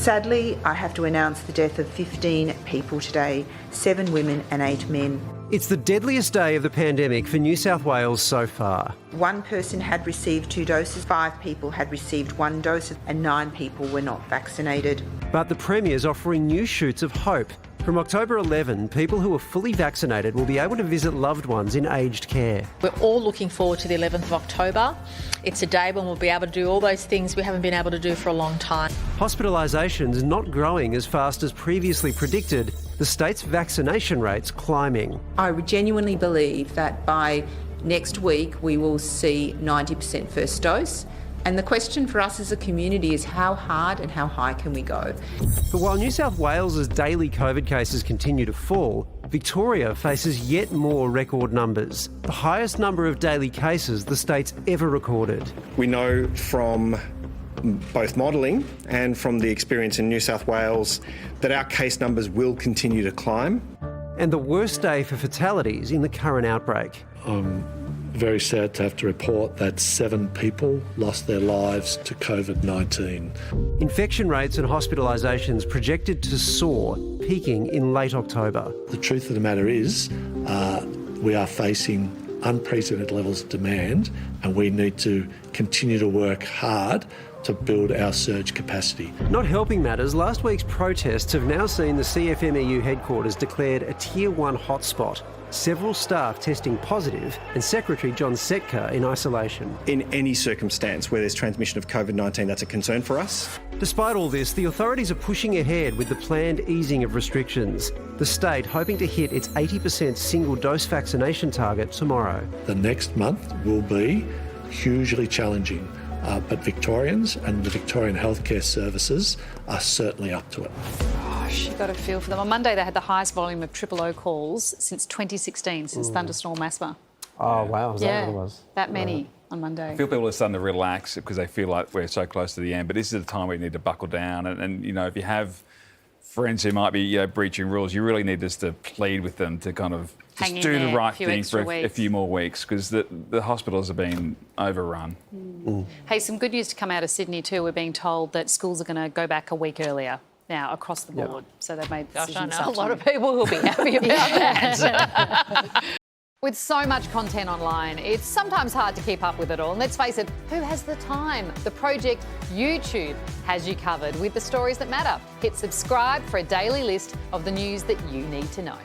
Sadly, I have to announce the death of 15 people today, 7 women and 8 men. It's the deadliest day of the pandemic for New South Wales so far. 1 person had received 2 doses, 5 people had received 1 dose, and 9 people were not vaccinated. But the Premier's offering new shoots of hope. From October 11, people who are fully vaccinated will be able to visit loved ones in aged care. We're all looking forward to the 11th of October. It's a day when we'll be able to do all those things we haven't been able to do for a long time. Hospitalisations not growing as fast as previously predicted, the state's vaccination rates climbing. I genuinely believe that by next week we will see 90% first dose. And the question for us as a community is how hard and how high can we go? But while New South Wales's daily COVID cases continue to fall, Victoria faces yet more record numbers, the highest number of daily cases the state's ever recorded. We know from both modelling and from the experience in New South Wales that our case numbers will continue to climb. And the worst day for fatalities in the current outbreak. Very sad to have to report that 7 people lost their lives to COVID-19. Infection rates and hospitalisations projected to soar, peaking in late October. The truth of the matter is we are facing unprecedented levels of demand, and we need to continue to work hard to build our surge capacity. Not helping matters, last week's protests have now seen the CFMEU headquarters declared a Tier 1 hotspot. Several staff testing positive and Secretary John Setka in isolation. In any circumstance where there's transmission of COVID-19, that's a concern for us. Despite all this, the authorities are pushing ahead with the planned easing of restrictions. The state hoping to hit its 80% single-dose vaccination target tomorrow. The next month will be hugely challenging, but Victorians and the Victorian healthcare services are certainly up to it. Gosh, you've got to feel for them. On Monday, they had the highest volume of 000 calls since 2016, since Thunderstorm Asma. Oh, wow, is that what it was? That many on Monday. I feel people are starting to relax because they feel like we're so close to the end, but this is the time where you need to buckle down. And you know, if you have friends who might be breaching rules, you really need just to plead with them to kind of just do the right thing for a few more weeks, because the hospitals have been overrun. Hey, some good news to come out of Sydney too. We're being told that schools are going to go back a week earlier now across the board. So they've made decisions. I know a lot of people will be happy about that. With so much content online, it's sometimes hard to keep up with it all. And let's face it, who has the time? The Project YouTube has you covered with the stories that matter. Hit subscribe for a daily list of the news that you need to know.